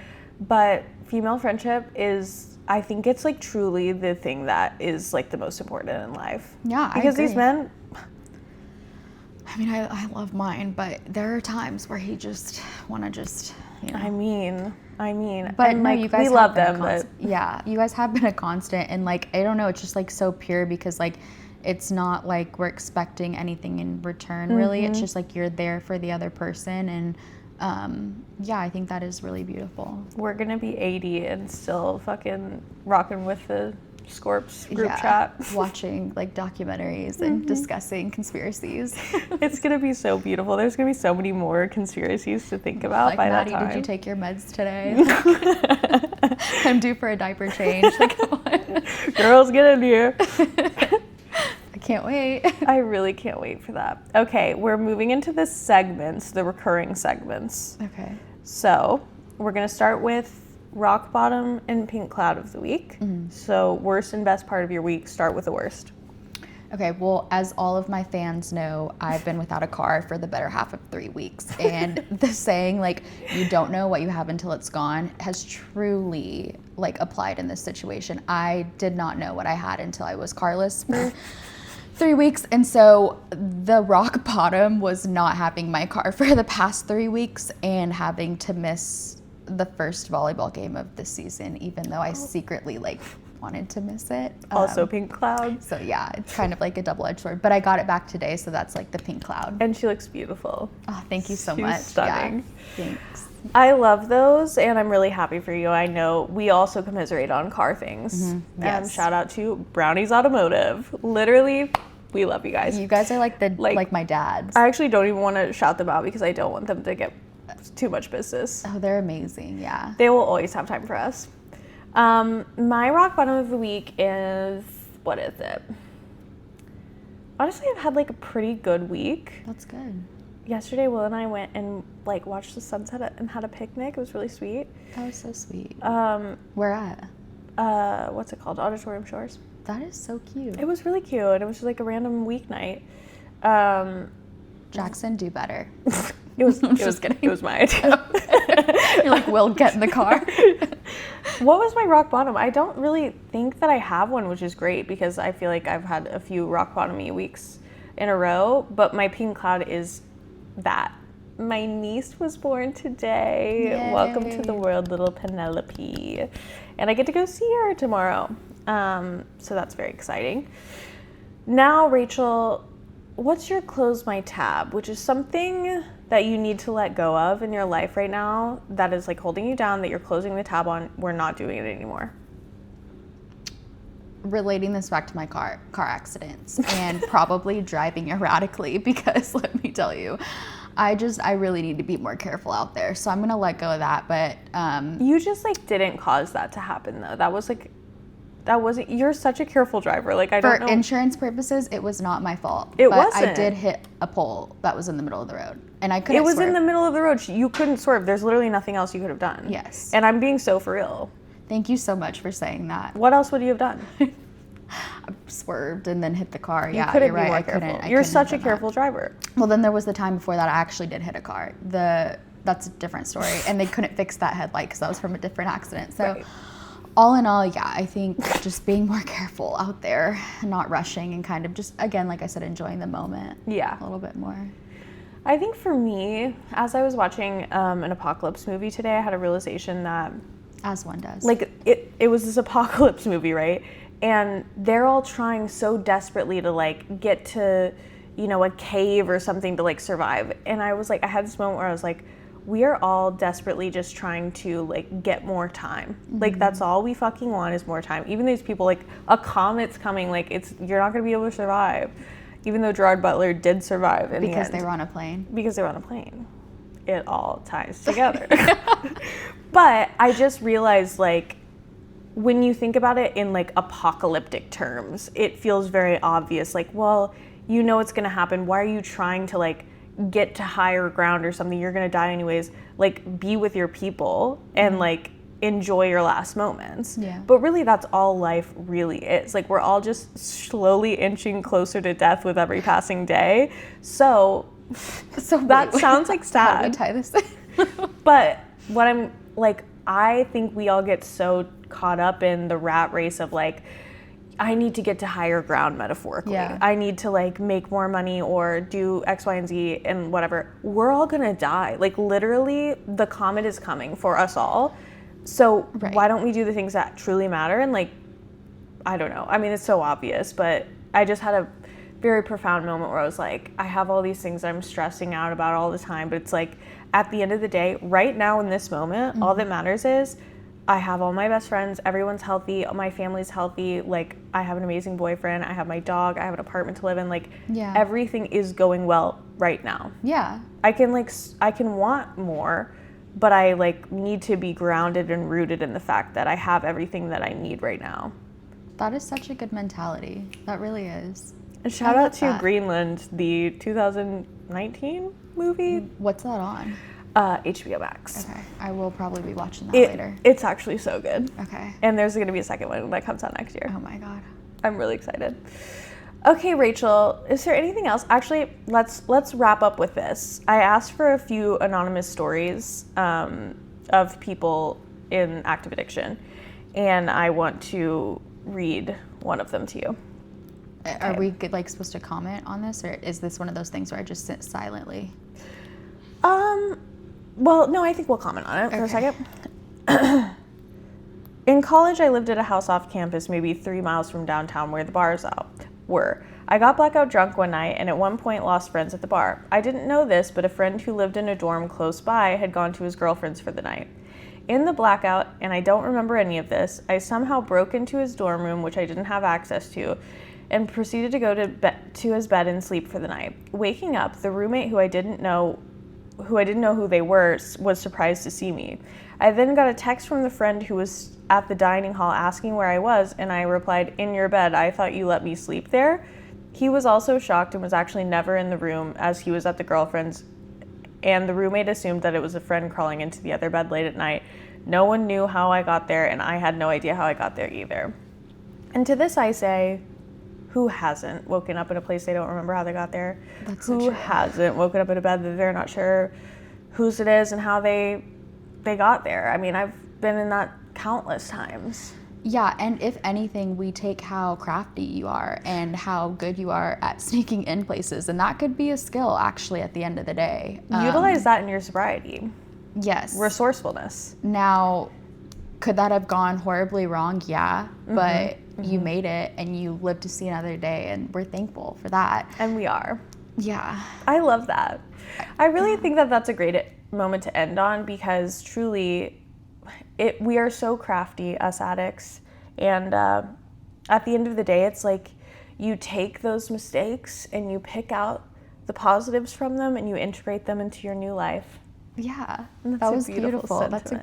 but female friendship is, I think it's like truly the thing that is like the most important in life. Yeah, because I agree. these men, I mean, I love mine, but there are times where he just want to just, I mean, But and no, like, you guys we love have been them, but yeah, you guys have been a constant, and like I don't know, it's just like so pure because like it's not like we're expecting anything in return really. It's just like you're there for the other person, and yeah, I think that is really beautiful. we're gonna be 80 and still fucking rocking with the Scorps group chat. Watching like documentaries and discussing conspiracies. It's gonna be so beautiful. There's gonna be so many more conspiracies to think about Like, by Maddie, that time. did you take your meds today? I'm due for a diaper change. Like, come on. Girls, get in here. I can't wait. I really can't wait for that. Okay, we're moving into the segments, the recurring segments. Okay. So we're gonna start with rock bottom and pink cloud of the week. So worst and best part of your week. Start with the worst. Okay, well, as all of my fans know, I've been without a car for the better half of 3 weeks. And the saying, like, you don't know what you have until it's gone, has truly, like, applied in this situation. I did not know what I had until I was carless for 3 weeks. And so the rock bottom was not having my car for the past 3 weeks and having to miss the first volleyball game of the season, even though I secretly, like, wanted to miss it. Also pink cloud. So yeah, it's kind of like a double-edged sword, but I got it back today, so that's like the pink cloud. And she looks beautiful. Oh, thank you so She's much. stunning. Yeah, thanks. I love those, and I'm really happy for you. I know we also commiserate on car things. Yes. Shout out to Brownies Automotive. Literally, we love you guys. You guys are like like my dads. I actually don't even want to shout them out because I don't want them to get too much business. Oh, they're amazing. Yeah. They will always have time for us. My rock bottom of the week is, what is it? Honestly, I've had like a pretty good week. That's good. Yesterday, Will and I went and like watched the sunset and had a picnic. It was really sweet. That was so sweet. Where at? What's it called? Auditorium Shores. That is so cute. It was really cute. It was just like a random weeknight. Jackson, do better. It was just kidding. It was my idea. You're like, Will, get in the car. What was my rock bottom? I don't really think that I have one, which is great because I feel like I've had a few rock bottom-y weeks in a row, but my pink cloud is that. My niece was born today. Yay. Welcome to the world, little Penelope. And I get to go see her tomorrow. So that's very exciting. Now, Rachel, what's your close my tab, which is something that you need to let go of in your life right now that is like holding you down, that you're closing the tab on, we're not doing it anymore? Relating this back to my car accidents and probably driving erratically, because let me tell you, I really need to be more careful out there. So I'm going to let go of that. But you just like didn't cause that to happen though. That wasn't, you're such a careful driver. Like, I don't know. For insurance purposes, it was not my fault. It but wasn't. I did hit a pole that was in the middle of the road, and I couldn't It was swerve. in the middle of the road. You couldn't swerve. There's literally nothing else you could have done. Yes. And I'm being so for real. Thank you so much for saying that. What else would you have done? I swerved and then hit the car. You Yeah, couldn't you're be right. more I careful. couldn't. You're I couldn't such a have done careful that. driver. Well, then there was the time before that I actually did hit a car. That's a different story, and they couldn't fix that headlight because that was from a different accident. So. Right. All in all, yeah, I think just being more careful out there, not rushing, and kind of just, again, like I said, enjoying the moment. Yeah. A little bit more. I think for me, as I was watching an apocalypse movie today, I had a realization that, As one does. like, it was this apocalypse movie, right? And they're all trying so desperately to, like, get to, you know, a cave or something to, like, survive. And I was like, I had this moment where I was like, we are all desperately just trying to like get more time. Like that's all we fucking want is more time. Even these people, like a comet's coming, like you're not gonna be able to survive. Even though Gerard Butler did survive in because the end. they were on a plane. Because they were on a plane. It all ties together. But I just realized like when you think about it in like apocalyptic terms, it feels very obvious. Like, well, you know it's gonna happen. Why are you trying to like get to higher ground or something? You're gonna die anyways. Like be with your people and like enjoy your last moments. Yeah. But really, that's all life really is. Like, we're all just slowly inching closer to death with every passing day. So that sounds like sad. How do we tie this in? But what I'm like, I think we all get so caught up in the rat race of like, I need to get to higher ground metaphorically. Yeah. I need to like make more money or do X, Y, and Z and whatever. We're all gonna die. Like literally the comet is coming for us all. So why don't we do the things that truly matter? And like, I don't know. I mean, it's so obvious, but I just had a very profound moment where I was like, I have all these things I'm stressing out about all the time, but it's like at the end of the day, right now in this moment, all that matters is I have all my best friends, everyone's healthy, my family's healthy, like I have an amazing boyfriend, I have my dog, I have an apartment to live in, like everything is going well right now. Yeah. I can want more, but I like need to be grounded and rooted in the fact that I have everything that I need right now. That is such a good mentality. That really is. And shout out to Greenland, the 2019 movie. What's that on? HBO Max. Okay, I will probably be watching that later. It's actually so good. Okay. And there's going to be a second one that comes out next year. Oh my God. I'm really excited. Okay, Rachel, is there anything else? Actually, let's wrap up with this. I asked for a few anonymous stories of people in active addiction, and I want to read one of them to you. Okay. Are we like supposed to comment on this, or is this one of those things where I just sit silently? Well, no, I think we'll comment on it for a second. In college, I lived at a house off campus, maybe 3 miles from downtown where the bars were. I got blackout drunk one night and at one point lost friends at the bar. I didn't know this, but a friend who lived in a dorm close by had gone to his girlfriend's for the night. In the blackout, and I don't remember any of this, I somehow broke into his dorm room, which I didn't have access to, and proceeded to go to his bed and sleep for the night. Waking up, the roommate who I didn't know who they were was surprised to see me. I then got a text from the friend who was at the dining hall asking where I was, and I replied, "In your bed. I thought you let me sleep there." He was also shocked and was actually never in the room as he was at the girlfriend's, and the roommate assumed that it was a friend crawling into the other bed late at night. No one knew how I got there, and I had no idea how I got there either. And to this I say, who hasn't woken up in a place they don't remember how they got there? Who hasn't woken up in a bed that they're not sure whose it is and how they got there? I mean, I've been in that countless times. Yeah, and if anything, we take how crafty you are and how good you are at sneaking in places, and that could be a skill actually at the end of the day. Utilize that in your sobriety. Yes. Resourcefulness. Now, could that have gone horribly wrong? Yeah, but you made it and you lived to see another day, and we're thankful for that. And we are. Yeah. I love that. I really think that that's a great moment to end on, because truly we are so crafty, us addicts, and at the end of the day, it's like you take those mistakes and you pick out the positives from them and you integrate them into your new life. Yeah, that was beautiful. Sentiment. That's a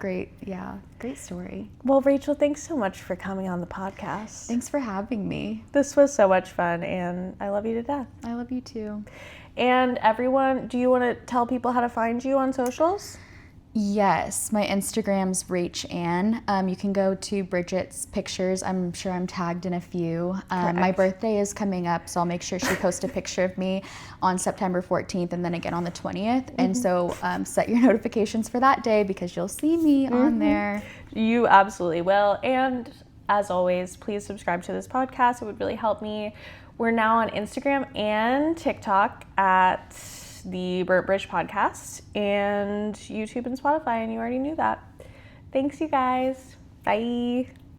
great story. Well, Rachel, thanks so much for coming on the podcast. Thanks for having me. This was so much fun, and I love you to death. I love you too. And everyone, do you want to tell people how to find you on socials? Yes, my Instagram's RachAnn. You can go to Bridget's pictures. I'm sure I'm tagged in a few. My birthday is coming up, so I'll make sure she posts a picture of me on September 14th and then again on the 20th. And so set your notifications for that day, because you'll see me on there. You absolutely will. And as always, please subscribe to this podcast. It would really help me. We're now on Instagram and TikTok at the Burnt Bridge Podcast, and YouTube and Spotify, and you already knew that. Thanks, you guys. Bye.